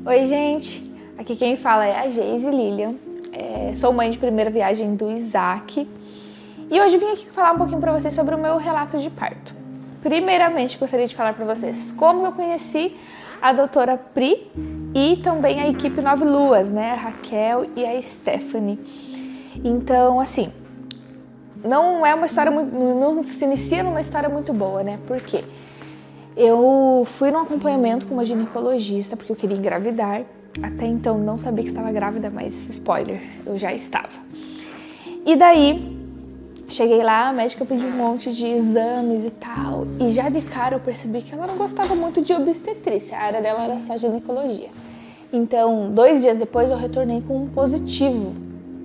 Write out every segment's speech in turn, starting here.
Oi, gente! Aqui quem fala é a Geise Lilian. Sou mãe de primeira viagem do Isaac. E hoje vim aqui falar um pouquinho para vocês sobre o meu relato de parto. Primeiramente, gostaria de falar para vocês como eu conheci a doutora Pri e também a equipe Nove Luas, né? A Raquel e a Stephanie. Então, assim, não é uma história não se inicia numa história muito boa, né? Por quê? Eu fui num acompanhamento com uma ginecologista porque eu queria engravidar. Até então não sabia que estava grávida, mas spoiler, eu já estava. E daí, cheguei lá, a médica pediu um monte de exames e tal. E já de cara eu percebi que ela não gostava muito de obstetrícia, a área dela era só ginecologia. Então, 2 dias depois eu retornei com um positivo,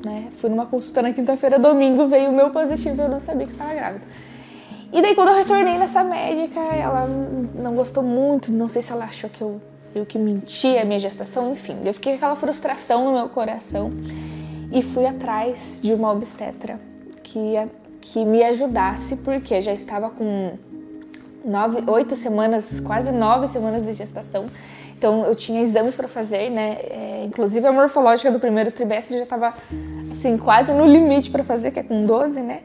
né? Fui numa consulta na quinta-feira, domingo veio o meu positivo e eu não sabia que estava grávida. E daí quando eu retornei nessa médica, ela não gostou muito, não sei se ela achou que eu que mentia a minha gestação, enfim. Eu fiquei com aquela frustração no meu coração e fui atrás de uma obstetra que me ajudasse, porque já estava com 8 semanas, quase 9 semanas de gestação. Então eu tinha exames para fazer, né? Inclusive a morfológica do primeiro trimestre já estava assim, quase no limite para fazer, que é com 12, né?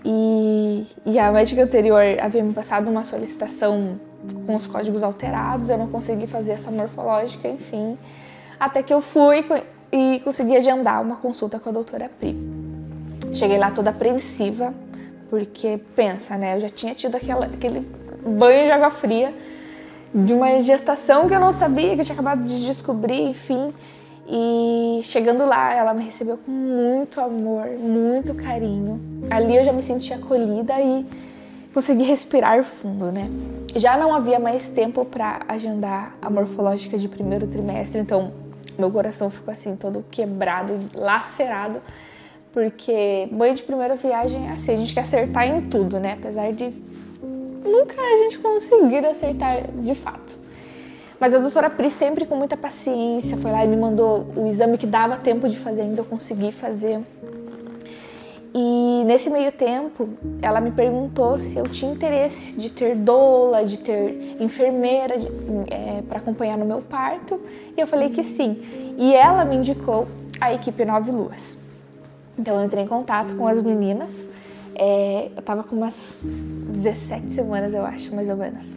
E a médica anterior havia me passado uma solicitação com os códigos alterados, eu não consegui fazer essa morfológica, enfim. Até que eu fui e consegui agendar uma consulta com a doutora Pri. Cheguei lá toda apreensiva, porque pensa, né? Eu já tinha tido aquele banho de água fria de uma gestação que eu não sabia, que eu tinha acabado de descobrir, enfim. E chegando lá, ela me recebeu com muito amor, muito carinho. Ali eu já me senti acolhida e consegui respirar fundo, né? Já não havia mais tempo para agendar a morfológica de primeiro trimestre, então meu coração ficou assim todo quebrado, lacerado, porque mãe de primeira viagem é assim, a gente quer acertar em tudo, né? Apesar de nunca a gente conseguir acertar de fato. Mas a doutora Pri sempre com muita paciência foi lá e me mandou o exame que dava tempo de fazer, ainda eu consegui fazer. E nesse meio tempo, ela me perguntou se eu tinha interesse de ter doula, de ter enfermeira para acompanhar no meu parto. E eu falei que sim. E ela me indicou a equipe Nove Luas. Então eu entrei em contato com as meninas. Eu estava com umas 17 semanas, eu acho, mais ou menos.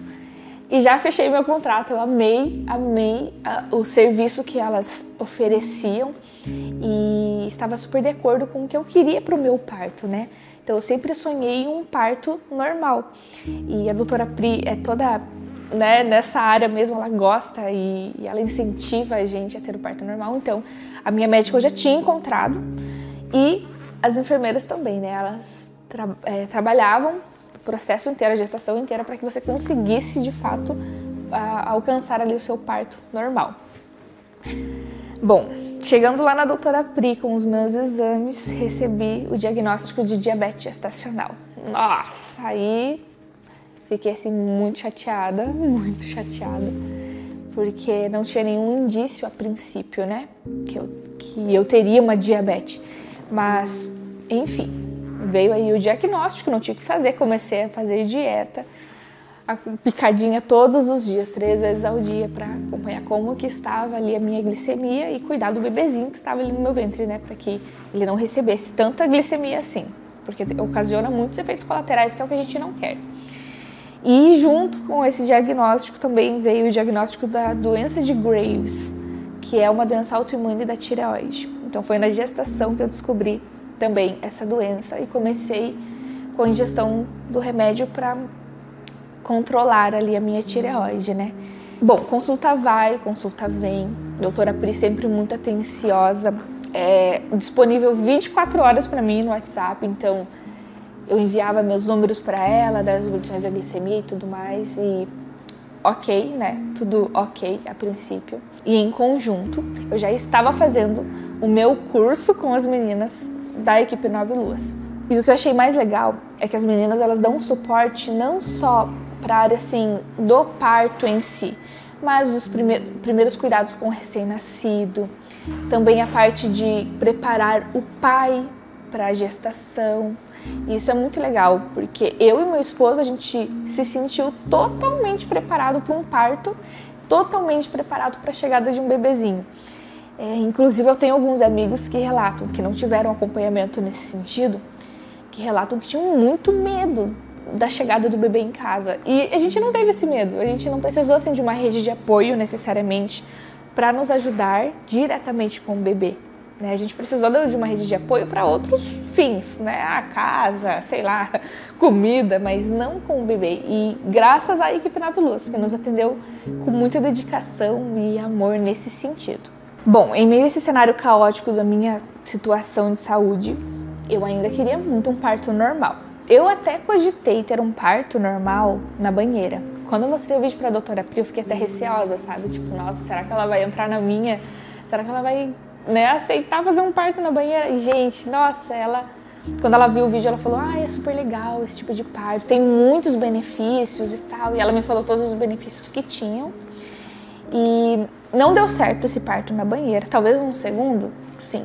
E já fechei meu contrato, eu amei o serviço que elas ofereciam e estava super de acordo com o que eu queria para o meu parto, né? Então eu sempre sonhei em um parto normal. E a doutora Pri é toda, né, nessa área mesmo, ela gosta e ela incentiva a gente a ter o parto normal. Então a minha médica eu já tinha encontrado e as enfermeiras também, né? Elas trabalhavam o processo inteiro, a gestação inteira, para que você conseguisse, de fato, alcançar ali o seu parto normal. Bom, chegando lá na doutora Pri com os meus exames, recebi o diagnóstico de diabetes gestacional. Nossa, aí fiquei assim muito chateada, porque não tinha nenhum indício a princípio, né, que eu teria uma diabetes. Mas, enfim, veio aí o diagnóstico, não tinha o que fazer, comecei a fazer dieta, a picadinha todos os dias, 3 vezes ao dia, para acompanhar como que estava ali a minha glicemia e cuidar do bebezinho que estava ali no meu ventre, né, para que ele não recebesse tanta glicemia assim, porque ocasiona muitos efeitos colaterais, que é o que a gente não quer. E junto com esse diagnóstico também veio o diagnóstico da doença de Graves, que é uma doença autoimune da tireoide. Então foi na gestação que eu descobri também essa doença e comecei com a ingestão do remédio para controlar ali a minha tireoide, né? Bom, consulta vai, consulta vem, doutora Pri sempre muito atenciosa, disponível 24 horas para mim no WhatsApp, então eu enviava meus números para ela, das medições da glicemia e tudo mais, e ok, né? Tudo ok a princípio. E em conjunto, eu já estava fazendo o meu curso com as meninas da equipe Nove Luas. E o que eu achei mais legal é que as meninas, elas dão um suporte não só para a área assim do parto em si, mas os primeiros cuidados com o recém-nascido, também a parte de preparar o pai para a gestação. E isso é muito legal, porque eu e meu esposo, a gente se sentiu totalmente preparado para um parto totalmente preparado para a chegada de um bebezinho. Inclusive, eu tenho alguns amigos que relatam que não tiveram acompanhamento nesse sentido, que relatam que tinham muito medo da chegada do bebê em casa. E a gente não teve esse medo, a gente não precisou assim, de uma rede de apoio necessariamente para nos ajudar diretamente com o bebê. Né? A gente precisou de uma rede de apoio para outros fins, né? A casa, sei lá, comida, mas não com o bebê. E graças à equipe Naviluz, que nos atendeu com muita dedicação e amor nesse sentido. Bom, em meio a esse cenário caótico da minha situação de saúde, eu ainda queria muito um parto normal. Eu até cogitei ter um parto normal na banheira. Quando eu mostrei o vídeo para a doutora Pri, eu fiquei até receosa, sabe? Tipo, nossa, será que ela vai entrar na minha? Será que ela vai, né, aceitar fazer um parto na banheira? E, gente, nossa, quando ela viu o vídeo, ela falou, é super legal esse tipo de parto, tem muitos benefícios e tal. E ela me falou todos os benefícios que tinham. E não deu certo esse parto na banheira, talvez um segundo, sim.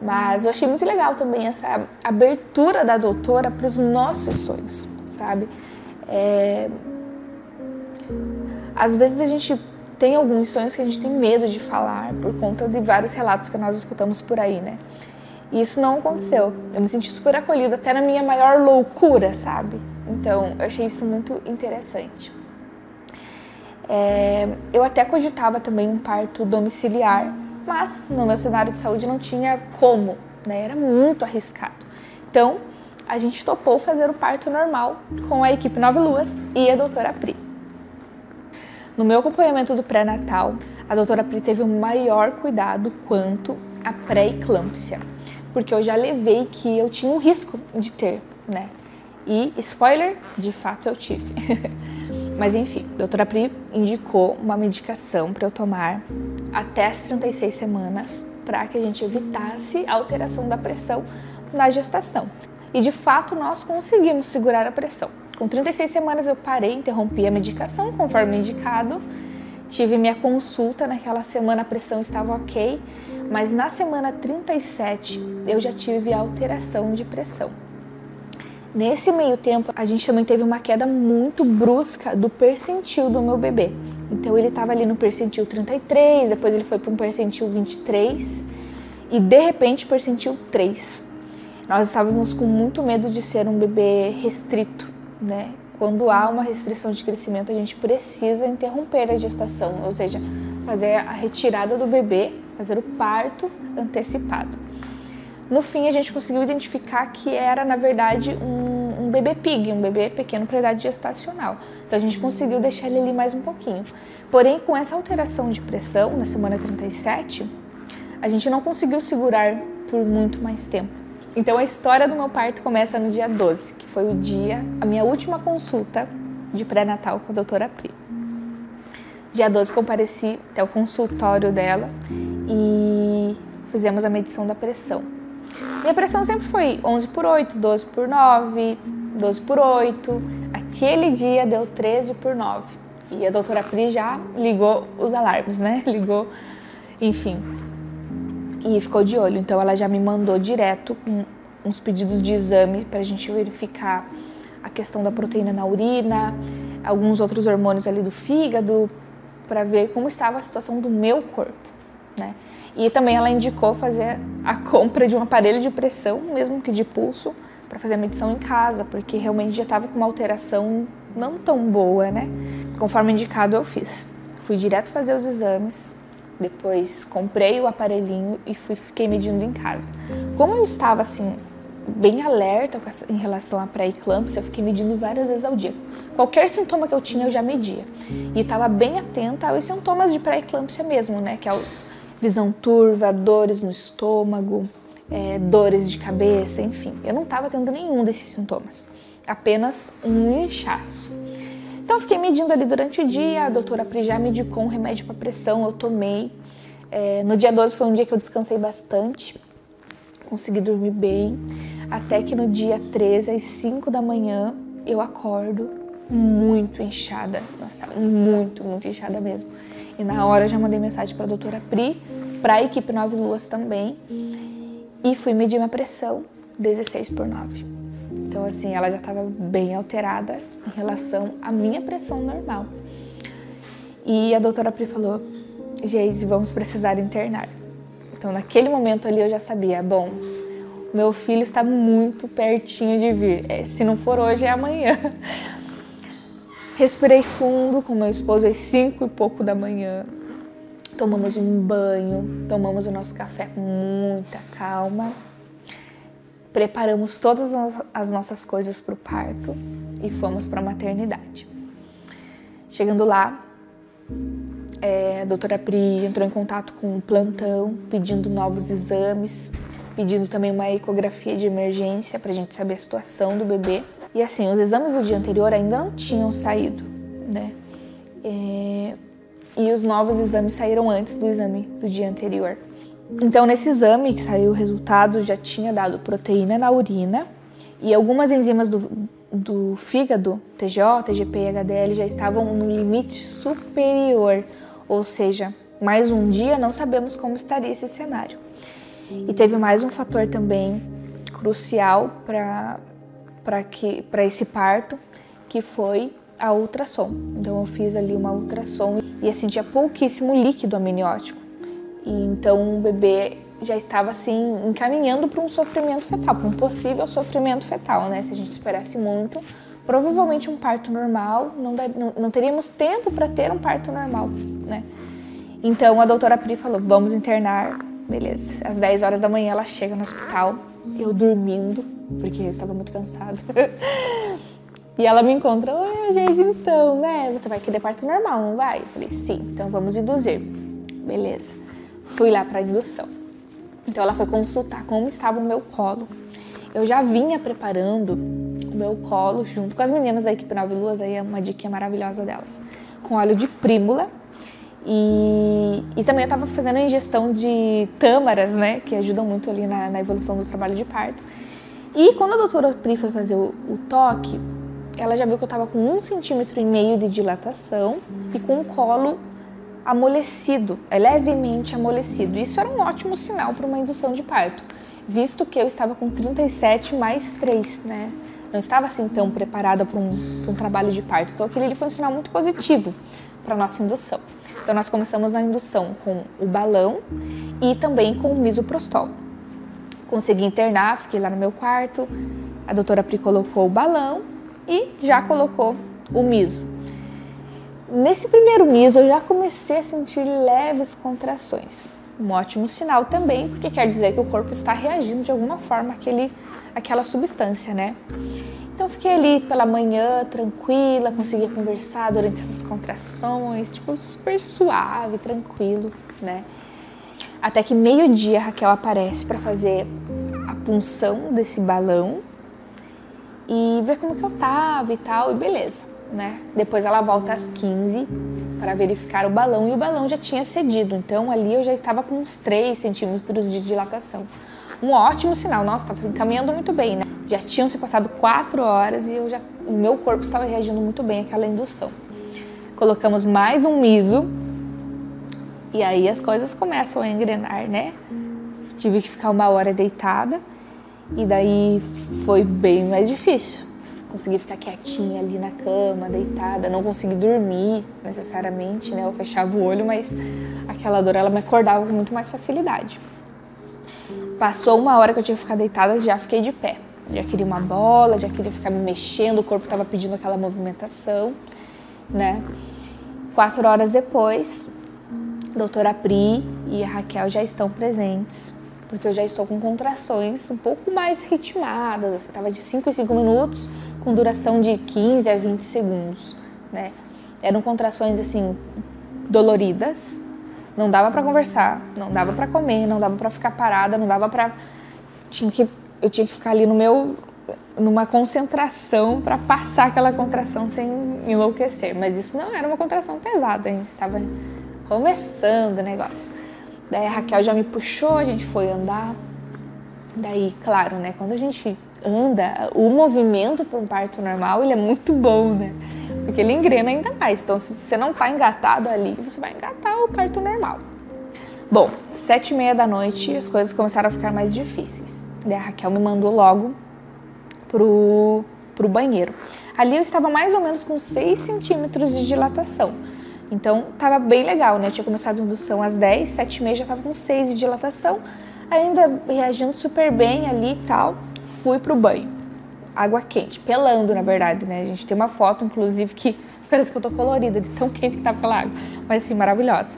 Mas eu achei muito legal também essa abertura da doutora para os nossos sonhos, sabe? Às vezes a gente tem alguns sonhos que a gente tem medo de falar por conta de vários relatos que nós escutamos por aí, né? E isso não aconteceu. Eu me senti super acolhida, até na minha maior loucura, sabe? Então, eu achei isso muito interessante. Eu até cogitava também um parto domiciliar, mas no meu cenário de saúde não tinha como, né? Era muito arriscado. Então, a gente topou fazer o parto normal com a equipe Nove Luas e a doutora Pri. No meu acompanhamento do pré-natal, a doutora Pri teve o maior cuidado quanto à pré-eclâmpsia, porque eu já levei que eu tinha um risco de ter, né? E, spoiler, de fato eu tive. Mas enfim, a doutora Pri indicou uma medicação para eu tomar até as 36 semanas para que a gente evitasse a alteração da pressão na gestação. E de fato nós conseguimos segurar a pressão. Com 36 semanas eu parei, interrompi a medicação conforme indicado, tive minha consulta, naquela semana a pressão estava ok, mas na semana 37 eu já tive alteração de pressão. Nesse meio tempo, a gente também teve uma queda muito brusca do percentil do meu bebê. Então ele estava ali no percentil 33, depois ele foi para um percentil 23 e de repente percentil 3. Nós estávamos com muito medo de ser um bebê restrito, né? Quando há uma restrição de crescimento, a gente precisa interromper a gestação, ou seja, fazer a retirada do bebê, fazer o parto antecipado. No fim, a gente conseguiu identificar que era, na verdade, um bebê pig, um bebê pequeno para idade gestacional. Então, a gente conseguiu deixar ele ali mais um pouquinho. Porém, com essa alteração de pressão, na semana 37, a gente não conseguiu segurar por muito mais tempo. Então, a história do meu parto começa no dia 12, que foi a minha última consulta de pré-natal com a doutora Pri. Dia 12, compareci até o consultório dela e fizemos a medição da pressão. Minha pressão sempre foi 11/8, 12/9, 12/8. Aquele dia deu 13/9. E a doutora Pri já ligou os alarmes, né? Ligou, enfim. E ficou de olho. Então ela já me mandou direto com uns pedidos de exame pra gente verificar a questão da proteína na urina, alguns outros hormônios ali do fígado, para ver como estava a situação do meu corpo, né? E também ela indicou fazer a compra de um aparelho de pressão, mesmo que de pulso, para fazer a medição em casa, porque realmente já estava com uma alteração não tão boa, né? Conforme indicado, eu fiz. Fui direto fazer os exames, depois comprei o aparelhinho e fiquei medindo em casa. Como eu estava, assim, bem alerta em relação à pré-eclâmpsia, eu fiquei medindo várias vezes ao dia. Qualquer sintoma que eu tinha, eu já media. E estava bem atenta aos sintomas de pré-eclâmpsia mesmo, né? Que é visão turva, dores no estômago, dores de cabeça, enfim. Eu não estava tendo nenhum desses sintomas, apenas um inchaço. Então eu fiquei medindo ali durante o dia, a doutora Pri já me indicou um remédio para pressão, eu tomei. No dia 12 foi um dia que eu descansei bastante, consegui dormir bem, até que no dia 13, às 5 da manhã, eu acordo muito inchada, nossa, muito inchada mesmo. E na hora eu já mandei mensagem para a doutora Pri, para a equipe Nove Luas também, e fui medir minha pressão, 16/9. Então assim, ela já estava bem alterada em relação à minha pressão normal. E a doutora Pri falou, Geise, vamos precisar internar. Então, naquele momento ali, eu já sabia, bom, meu filho está muito pertinho de vir. Se não for hoje, é amanhã. Respirei fundo com meu esposo às 5 e pouco da manhã. Tomamos um banho, tomamos o nosso café com muita calma. Preparamos todas as nossas coisas para o parto e fomos para a maternidade. Chegando lá, a doutora Pri entrou em contato com o plantão, pedindo novos exames, pedindo também uma ecografia de emergência para a gente saber a situação do bebê. E assim, os exames do dia anterior ainda não tinham saído, né? E os novos exames saíram antes do exame do dia anterior. Então, nesse exame que saiu o resultado, já tinha dado proteína na urina e algumas enzimas do fígado, TGO, TGP e HDL, já estavam no limite superior. Ou seja, mais um dia não sabemos como estaria esse cenário. E teve mais um fator também crucial para esse parto, que foi a ultrassom. Então eu fiz ali uma ultrassom e assim, tinha pouquíssimo líquido amniótico. E então o bebê já estava assim encaminhando para um sofrimento fetal, para um possível sofrimento fetal, né? Se a gente esperasse muito, provavelmente um parto normal, não teríamos tempo para ter um parto normal, né? Então a doutora Pri falou, vamos internar, beleza. Às 10 horas da manhã ela chega no hospital, eu dormindo, porque eu estava muito cansada. E ela me encontra, oi, Geise, então, né? Você vai querer parto normal, não vai? Eu falei, sim, então vamos induzir. Beleza. Fui lá para a indução. Então ela foi consultar como estava o meu colo. Eu já vinha preparando o meu colo junto com as meninas da equipe Nove Luas, aí é uma dica maravilhosa delas, com óleo de prímula. E também eu estava fazendo a ingestão de tâmaras, né, que ajudam muito ali na evolução do trabalho de parto. E quando a doutora Pri foi fazer o toque, ela já viu que eu estava com 1,5 cm de dilatação e com o colo amolecido, levemente amolecido. Isso era um ótimo sinal para uma indução de parto, visto que eu estava com 37 mais 3, né? Não estava assim tão preparada para um trabalho de parto. Então aquele foi um sinal muito positivo para a nossa indução. Então nós começamos a indução com o balão e também com o misoprostol. Consegui internar, fiquei lá no meu quarto, a doutora Pri colocou o balão e já colocou o miso. Nesse primeiro miso eu já comecei a sentir leves contrações. Um ótimo sinal também, porque quer dizer que o corpo está reagindo de alguma forma àquela substância, né? Então fiquei ali pela manhã, tranquila, conseguia conversar durante essas contrações, tipo, super suave, tranquilo, né? Até que meio-dia a Raquel aparece para fazer a punção desse balão e ver como que eu tava e tal, e beleza, né? Depois ela volta às 15 para verificar o balão e o balão já tinha cedido, então ali eu já estava com uns 3 centímetros de dilatação. Um ótimo sinal, nossa, estava caminhando muito bem, né? Já tinham se passado 4 horas e o meu corpo estava reagindo muito bem àquela indução. Colocamos mais um miso e aí as coisas começam a engrenar, né? Tive que ficar 1 hora deitada e daí foi bem mais difícil. Consegui ficar quietinha ali na cama, deitada, não consegui dormir necessariamente, né? Eu fechava o olho, mas aquela dor ela me acordava com muito mais facilidade. Passou 1 hora que eu tinha que ficar deitada, já fiquei de pé. Já queria uma bola, já queria ficar me mexendo, o corpo estava pedindo aquela movimentação, né? 4 horas depois, a doutora Pri e a Raquel já estão presentes, porque eu já estou com contrações um pouco mais ritmadas, assim, estava de 5 em 5 minutos, com duração de 15 a 20 segundos, né? Eram contrações, assim, doloridas, não dava para conversar, não dava para comer, não dava para ficar parada, não dava para... Eu tinha que ficar ali numa concentração para passar aquela contração sem enlouquecer, mas isso não era uma contração pesada, hein? Estava começando o negócio. Daí a Raquel já me puxou, a gente foi andar. Daí, claro, né, quando a gente anda, o movimento para um parto normal, ele é muito bom, né? Porque ele engrena ainda mais. Então, se você não tá engatado ali, você vai engatar o parto normal. Bom, 7h30 da noite, as coisas começaram a ficar mais difíceis. Daí a Raquel me mandou logo pro banheiro. Ali eu estava mais ou menos com 6 centímetros de dilatação. Então, tava bem legal, né? Eu tinha começado a indução às 10, 7h30 já tava com 6 de dilatação, ainda reagindo super bem ali e tal. Fui pro banho. Água quente, pelando, na verdade, né? A gente tem uma foto, inclusive, que parece que eu tô colorida de tão quente que tava aquela água. Mas, assim, maravilhosa.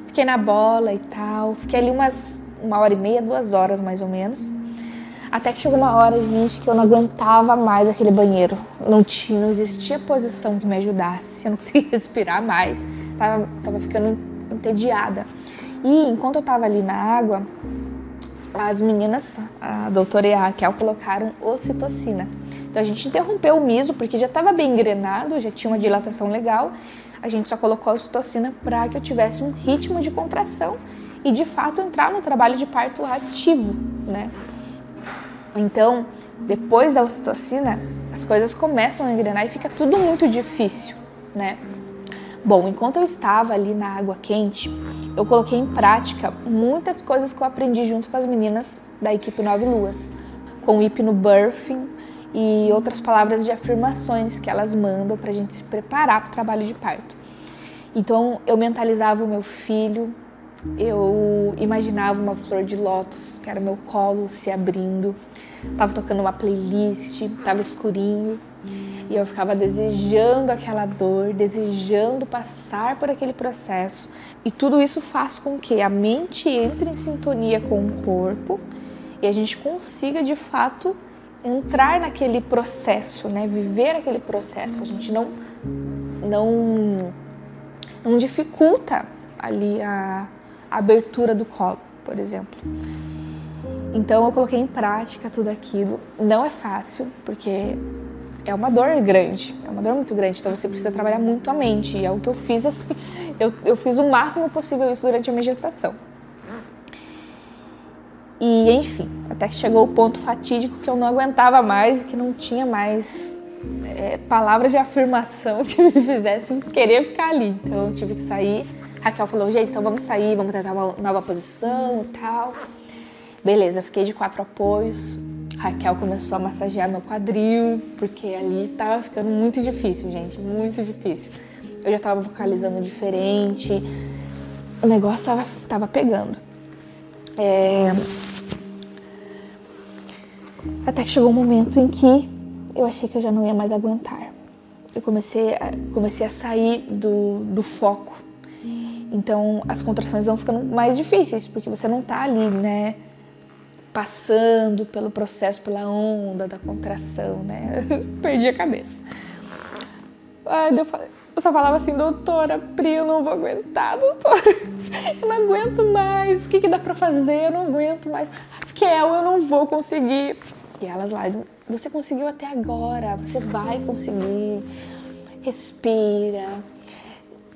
Fiquei na bola e tal. Fiquei ali 1h30, 2 horas, mais ou menos. Até que chegou uma hora, gente, que eu não aguentava mais aquele banheiro. Não existia posição que me ajudasse. Eu não conseguia respirar mais. Tava ficando entediada. E enquanto eu tava ali na água, as meninas, a doutora e a Raquel, colocaram ocitocina. Então a gente interrompeu o miso, porque já estava bem engrenado, já tinha uma dilatação legal. A gente só colocou a ocitocina para que eu tivesse um ritmo de contração e, de fato, entrar no trabalho de parto ativo, né? Então, depois da ocitocina, as coisas começam a engrenar e fica tudo muito difícil, né? Bom, enquanto eu estava ali na água quente, eu coloquei em prática muitas coisas que eu aprendi junto com as meninas da equipe 9 Luas, com o hipnobirthing e outras palavras de afirmações que elas mandam para a gente se preparar para o trabalho de parto. Então, eu mentalizava o meu filho, eu imaginava uma flor de lótus, que era o meu colo se abrindo, tava tocando uma playlist, tava escurinho, e eu ficava desejando aquela dor, desejando passar por aquele processo. E tudo isso faz com que a mente entre em sintonia com o corpo e a gente consiga, de fato, entrar naquele processo, né? Viver aquele processo. A gente não dificulta ali a abertura do colo, por exemplo. Então eu coloquei em prática tudo aquilo. Não é fácil, porque é uma dor grande, é uma dor muito grande, então você precisa trabalhar muito a mente, e é o que eu fiz assim, eu fiz o máximo possível isso durante a minha gestação. E enfim, até que chegou o ponto fatídico que eu não aguentava mais e que não tinha mais palavras de afirmação que me fizessem querer ficar ali. Então eu tive que sair. Raquel falou, gente, então vamos sair, vamos tentar uma nova posição e tal. Beleza, fiquei de 4 apoios. Raquel começou a massagear meu quadril, porque ali tava ficando muito difícil, gente, muito difícil. Eu já tava vocalizando diferente, o negócio tava pegando. Até que chegou um momento em que eu achei que eu já não ia mais aguentar. Eu comecei a sair do foco. Então, as contrações vão ficando mais difíceis, porque você não tá ali, né, passando pelo processo, pela onda da contração, né? Perdi a cabeça. Eu só falava assim, doutora Pri, eu não vou aguentar, doutora. Eu não aguento mais. O que dá pra fazer? Eu não aguento mais. Raquel, eu não vou conseguir. E elas lá, você conseguiu até agora, você vai conseguir. Respira.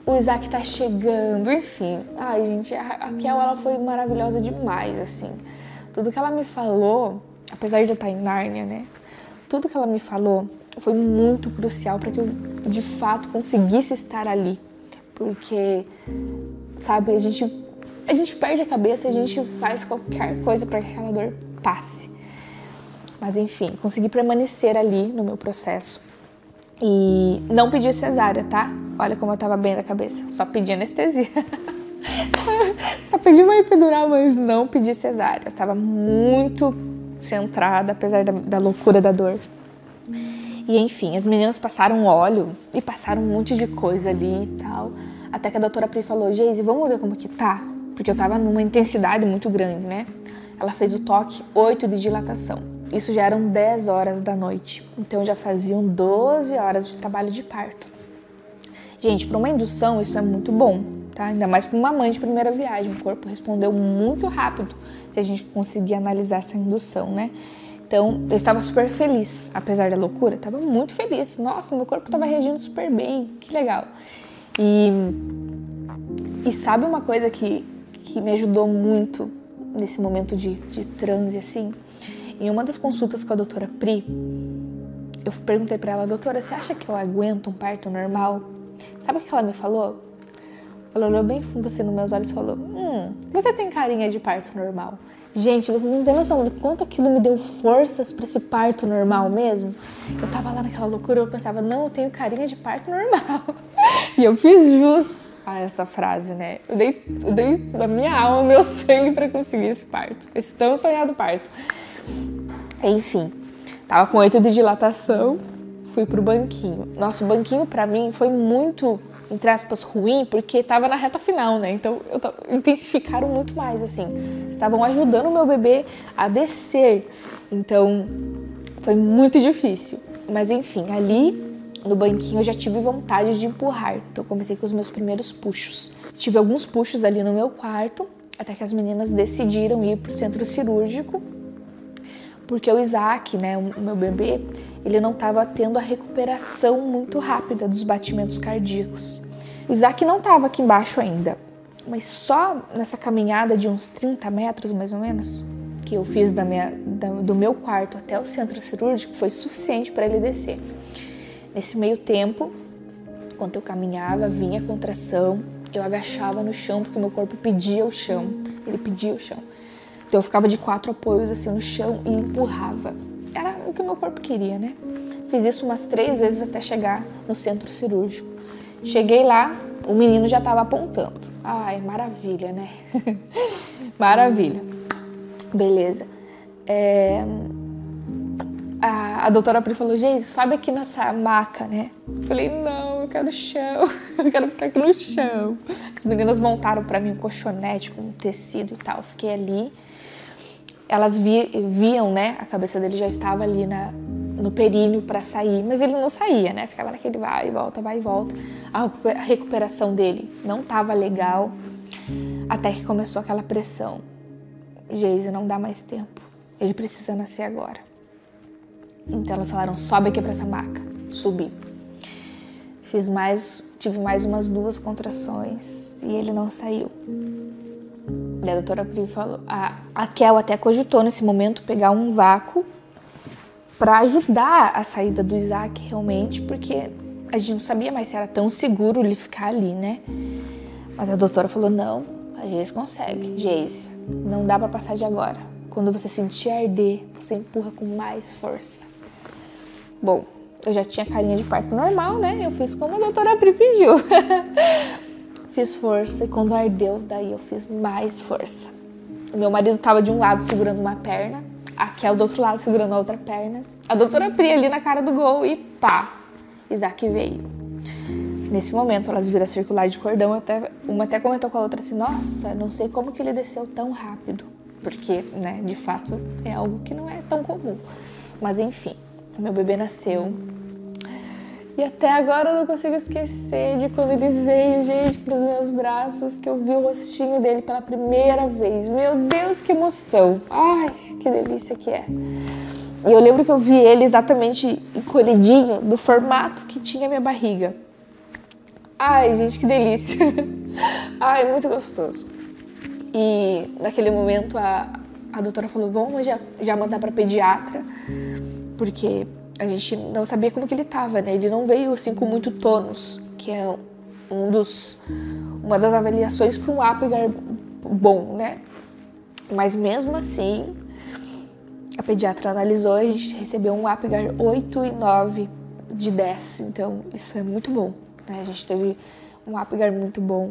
O Isaac tá chegando, enfim. Ai, gente, a Raquel, ela foi maravilhosa demais, assim. Tudo que ela me falou, apesar de eu estar em Nárnia, né? Tudo que ela me falou foi muito crucial para que eu, de fato, conseguisse estar ali. Porque, sabe, a gente perde a cabeça e a gente faz qualquer coisa para que aquela dor passe. Mas, enfim, consegui permanecer ali no meu processo. E não pedi cesárea, tá? Olha como eu tava bem da cabeça. Só pedi anestesia. Só pedi uma epidural, mas não pedi cesárea. Eu tava muito centrada, apesar da loucura da dor. E enfim, as meninas passaram óleo e passaram um monte de coisa ali e tal. Até que a doutora Pri falou, Geise, vamos ver como que tá? Porque eu tava numa intensidade muito grande, né? Ela fez o toque 8 de dilatação. Isso já eram 10 horas da noite. Então já faziam 12 horas de trabalho de parto. Gente, para uma indução isso é muito bom, tá? Ainda mais para uma mãe de primeira viagem. O corpo respondeu muito rápido se a gente conseguir analisar essa indução, né? Então, eu estava super feliz, apesar da loucura, estava muito feliz. Nossa, meu corpo estava reagindo super bem, que legal. E sabe uma coisa que me ajudou muito nesse momento de transe, assim? Em uma das consultas com a doutora Pri, eu perguntei para ela, doutora, você acha que eu aguento um parto normal? Sabe o que ela me falou? Ela olhou bem fundo assim nos meus olhos e falou, você tem carinha de parto normal. Gente, vocês não têm noção de quanto aquilo me deu forças para esse parto normal mesmo? Eu tava lá naquela loucura, eu pensava, não, eu tenho carinha de parto normal. E eu fiz jus a essa frase, né? Eu dei a minha alma, o meu sangue pra conseguir esse parto. Esse tão sonhado parto. Enfim, tava com 8 de dilatação, fui pro banquinho. Nossa, o banquinho pra mim foi muito, entre aspas, ruim, porque tava na reta final, né? Então, intensificaram muito mais, assim. Estavam ajudando o meu bebê a descer. Então, foi muito difícil. Mas, enfim, ali no banquinho eu já tive vontade de empurrar. Então, eu comecei com os meus primeiros puxos. Tive alguns puxos ali no meu quarto, até que as meninas decidiram ir pro centro cirúrgico, porque o Isaac, né, o meu bebê, ele não estava tendo a recuperação muito rápida dos batimentos cardíacos. O Isaac não estava aqui embaixo ainda, mas só nessa caminhada de uns 30 metros, mais ou menos, que eu fiz do meu quarto até o centro cirúrgico, foi suficiente para ele descer. Nesse meio tempo, enquanto eu caminhava, vinha a contração, eu agachava no chão, porque o meu corpo pedia o chão, ele pedia o chão. Então eu ficava de 4 apoios assim no chão e empurrava. Era o que o meu corpo queria, né? Fiz isso umas 3 vezes até chegar no centro cirúrgico. Cheguei lá, o menino já estava apontando. Ai, maravilha, né? Maravilha. Beleza. A doutora Pri falou, Geise, sobe aqui nessa maca, né? Eu falei, não, eu quero chão, eu quero ficar aqui no chão. As meninas montaram pra mim um colchonete com tecido e tal, fiquei ali. Elas viam, né, a cabeça dele já estava ali no períneo pra sair, mas ele não saía, né? Ficava naquele vai e volta, vai e volta. A recuperação dele não tava legal, até que começou aquela pressão. Geise, não dá mais tempo, ele precisa nascer agora. Então elas falaram, sobe aqui pra essa maca. Subi. Tive mais umas 2 contrações e ele não saiu. E a doutora Pri falou, a Kel até cogitou nesse momento pegar um vácuo pra ajudar a saída do Isaac realmente, porque a gente não sabia mais se era tão seguro ele ficar ali, né? Mas a doutora falou, não, a Geise consegue. Geise, não dá pra passar de agora. Quando você sentir arder, você empurra com mais força. Bom, eu já tinha carinha de parto normal, né? Eu fiz como a doutora Pri pediu. Fiz força e quando ardeu, daí eu fiz mais força. O meu marido tava de um lado segurando uma perna, a Kel do outro lado segurando a outra perna. A doutora Pri ali na cara do gol e pá, Isaac veio. Nesse momento, elas viram a circular de cordão, uma até comentou com a outra assim, nossa, não sei como que ele desceu tão rápido. Porque, né, de fato, é algo que não é tão comum. Mas enfim, meu bebê nasceu. E até agora eu não consigo esquecer de quando ele veio, gente, pros meus braços, que eu vi o rostinho dele pela primeira vez. Meu Deus, que emoção! Ai, que delícia que é! E eu lembro que eu vi ele exatamente encolhidinho, do formato que tinha a minha barriga. Ai, gente, que delícia! Ai, muito gostoso. E naquele momento a doutora falou, vamos já mandar pra pediatra, porque a gente não sabia como que ele tava, né? Ele não veio assim com muito tônus, que é uma das avaliações para um Apgar bom, né? Mas mesmo assim, a pediatra analisou e a gente recebeu um Apgar 8 e 9 de 10, então isso é muito bom, né? A gente teve um Apgar muito bom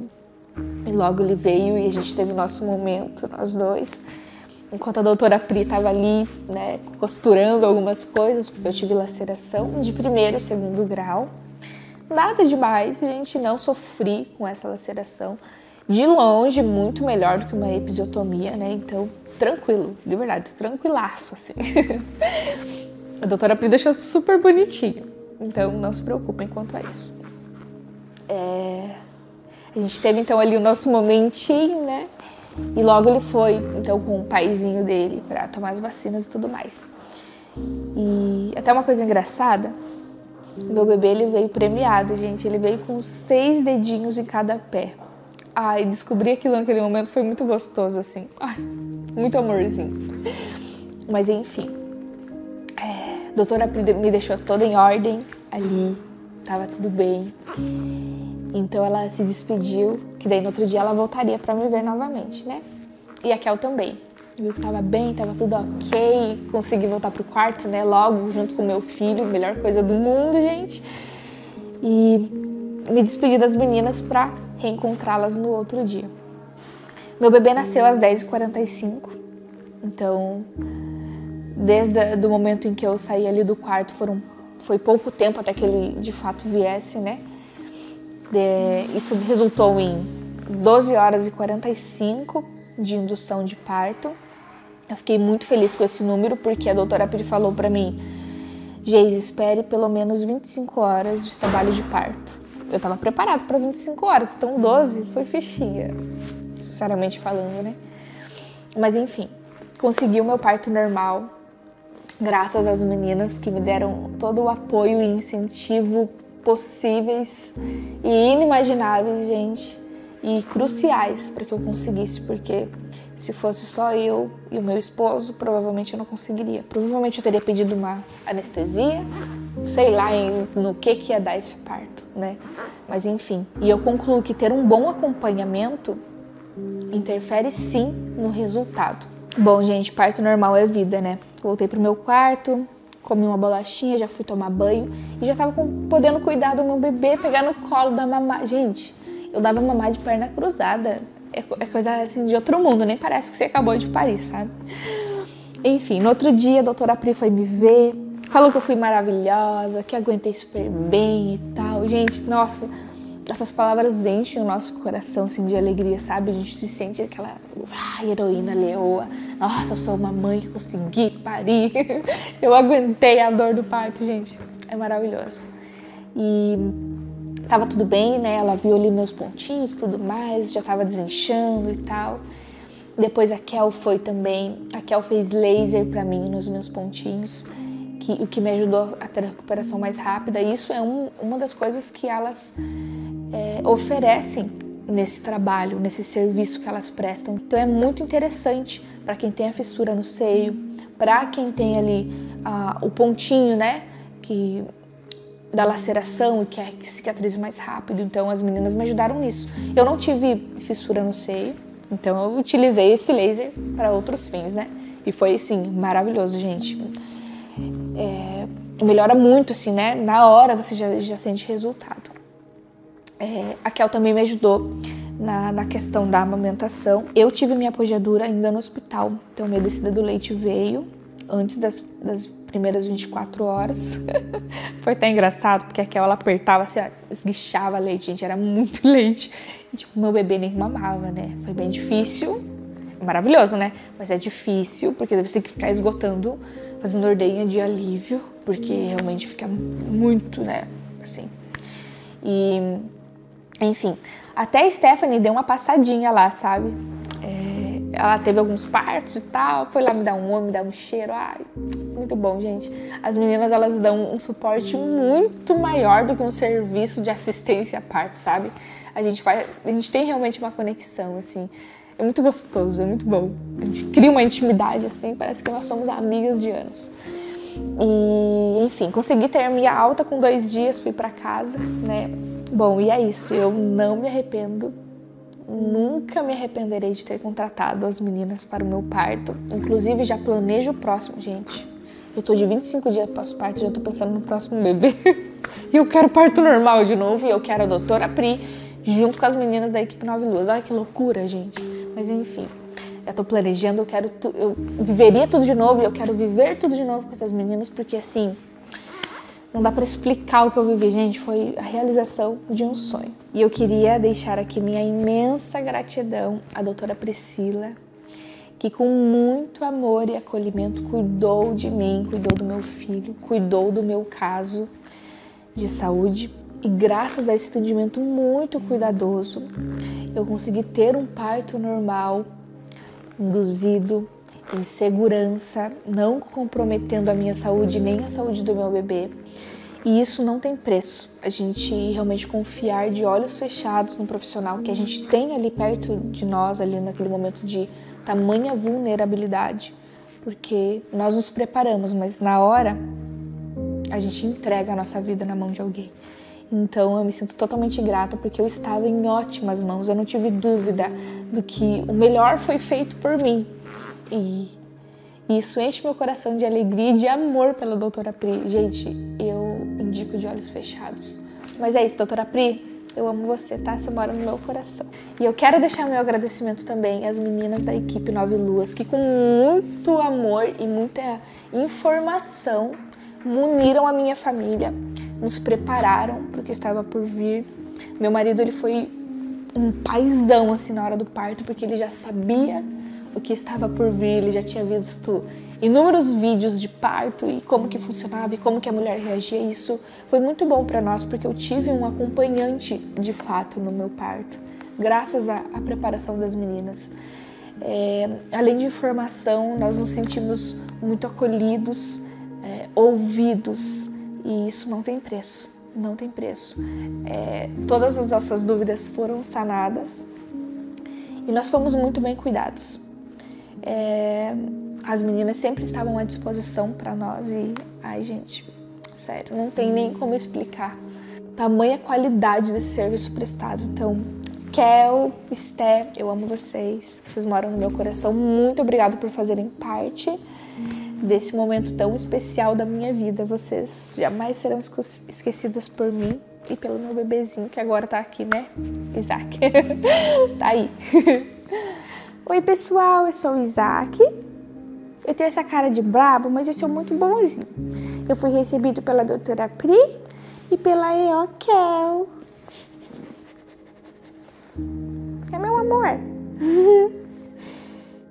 e logo ele veio e a gente teve o nosso momento, nós dois. Enquanto a doutora Pri estava ali, né, costurando algumas coisas, porque eu tive laceração de 1º e 2º grau. Nada demais, gente, não sofri com essa laceração. De longe, muito melhor do que uma episiotomia, né? Então, tranquilo, de verdade, tranquilaço, assim. A doutora Pri deixou super bonitinho, então não se preocupem quanto a isso. A gente teve, então, ali o nosso momentinho, né? E logo ele foi, então, com o paizinho dele para tomar as vacinas e tudo mais. E até uma coisa engraçada, meu bebê, ele veio premiado, gente. Ele veio com 6 dedinhos em cada pé. Ai, descobrir aquilo naquele momento foi muito gostoso, assim. Ai, muito amorzinho. Mas, enfim. A doutora me deixou toda em ordem ali. Tava tudo bem. Então ela se despediu, que daí no outro dia ela voltaria pra me ver novamente, né? E a Kel também. Viu que tava bem, tava tudo ok, consegui voltar pro quarto, né? Logo, junto com meu filho, melhor coisa do mundo, gente. E me despedi das meninas para reencontrá-las no outro dia. Meu bebê nasceu às 10h45, então desde o momento em que eu saí ali do quarto foi pouco tempo até que ele de fato viesse, né? Isso resultou em 12h45 de indução de parto. Eu fiquei muito feliz com esse número porque a doutora Pri falou para mim: Geise, espere pelo menos 25 horas de trabalho de parto. Eu tava preparada para 25 horas, então 12 foi fichinha, sinceramente falando, né? Mas enfim, consegui o meu parto normal, graças às meninas que me deram todo o apoio e incentivo possíveis e inimagináveis, gente, e cruciais para que eu conseguisse, porque se fosse só eu e o meu esposo, provavelmente eu não conseguiria. Provavelmente eu teria pedido uma anestesia, sei lá no que ia dar esse parto, né? Mas enfim, e eu concluo que ter um bom acompanhamento interfere sim no resultado. Bom, gente, parto normal é vida, né? Voltei pro meu quarto, comi uma bolachinha, já fui tomar banho e já tava podendo cuidar do meu bebê, pegar no colo da mamá. Gente, eu dava mamar de perna cruzada. É coisa assim de outro mundo, nem parece que você acabou de parir, sabe? Enfim, no outro dia a doutora Pri foi me ver, falou que eu fui maravilhosa, que aguentei super bem e tal. Gente, nossa, essas palavras enchem o nosso coração assim, de alegria, sabe? A gente se sente aquela heroína leoa. Nossa, eu sou uma mãe que consegui parir. Eu aguentei a dor do parto, gente. É maravilhoso. E tava tudo bem, né? Ela viu ali meus pontinhos e tudo mais, já tava desinchando e tal. Depois a Kel foi também. A Kel fez laser pra mim nos meus pontinhos, o que me ajudou a ter a recuperação mais rápida. E isso é uma das coisas que elas oferecem nesse trabalho, nesse serviço que elas prestam. Então é muito interessante para quem tem a fissura no seio, para quem tem ali o pontinho, né? Da laceração e quer que cicatrize mais rápido. Então as meninas me ajudaram nisso. Eu não tive fissura no seio, então eu utilizei esse laser para outros fins, né? E foi, assim, maravilhoso, gente. Melhora muito, assim, né? Na hora você já sente resultado. A Kel também me ajudou na questão da amamentação. Eu tive minha pojadura ainda no hospital, então minha descida do leite veio antes das primeiras 24 horas. Foi até engraçado, porque a Kel, ela apertava assim, esguichava leite, gente, era muito leite. E, tipo, meu bebê nem mamava, né? Foi bem difícil, maravilhoso, né? Mas é difícil, porque você tem que ficar esgotando, fazendo ordenha de alívio, porque realmente fica muito, né? Assim. E, enfim, até a Stephanie deu uma passadinha lá, sabe? Ela teve alguns partos e tal, foi lá me dar um oi, me dar um cheiro. Ai, muito bom, gente. As meninas, elas dão um suporte muito maior do que um serviço de assistência a parto, sabe? A gente tem realmente uma conexão, assim. É muito gostoso, é muito bom. A gente cria uma intimidade, assim, parece que nós somos amigas de anos. E, enfim, consegui ter minha alta com 2 dias, fui pra casa, né? Bom, e é isso, eu não me arrependo. Nunca me arrependerei de ter contratado as meninas para o meu parto. Inclusive, já planejo o próximo, gente. Eu tô de 25 dias pós-parto, já tô pensando no próximo bebê. E eu quero parto normal de novo. E eu quero a doutora Pri junto com as meninas da equipe 9 Luas. Ai, que loucura, gente. Mas enfim, eu tô planejando, eu viveria tudo de novo. E eu quero viver tudo de novo com essas meninas. Porque assim, não dá pra explicar o que eu vivi, gente. Foi a realização de um sonho. E eu queria deixar aqui minha imensa gratidão à doutora Priscila, que com muito amor e acolhimento cuidou de mim, cuidou do meu filho, cuidou do meu caso de saúde. E graças a esse atendimento muito cuidadoso, eu consegui ter um parto normal, induzido, em segurança, não comprometendo a minha saúde nem a saúde do meu bebê. E isso não tem preço. A gente realmente confiar de olhos fechados no profissional que a gente tem ali perto de nós, ali naquele momento de tamanha vulnerabilidade, porque nós nos preparamos, mas na hora a gente entrega a nossa vida na mão de alguém. Então eu me sinto totalmente grata porque eu estava em ótimas mãos, eu não tive dúvida do que o melhor foi feito por mim. E isso enche meu coração de alegria e de amor pela doutora Pri. Gente, eu indico de olhos fechados. Mas é isso, doutora Pri, Eu amo você, tá? Você mora no meu coração. E eu quero deixar meu agradecimento também às meninas da equipe Nove Luas, que com muito amor e muita informação muniram a minha família, nos prepararam para o que estava por vir. Meu marido, ele foi um paizão assim na hora do parto, porque ele já sabia o que estava por vir, ele já tinha visto inúmeros vídeos de parto e como que funcionava e como que a mulher reagia. Isso foi muito bom para nós, porque eu tive um acompanhante de fato no meu parto, graças à preparação das meninas. Além de informação, nós nos sentimos muito acolhidos, ouvidos, e isso não tem preço, não tem preço. Todas as nossas dúvidas foram sanadas e nós fomos muito bem cuidados. As meninas sempre estavam à disposição para nós e, ai gente, sério, não tem nem como explicar tamanha qualidade desse serviço prestado. Então, Kel, Esté, eu amo vocês, vocês moram no meu coração. Muito obrigado por fazerem parte desse momento tão especial da minha vida. Vocês jamais serão esquecidas por mim e pelo meu bebezinho, que agora tá aqui, né? Isaac. Tá aí. Oi, pessoal, eu sou o Isaac. Eu tenho essa cara de brabo, mas eu sou muito bonzinho. Eu fui recebido pela doutora Pri e pela Eokel. É meu amor.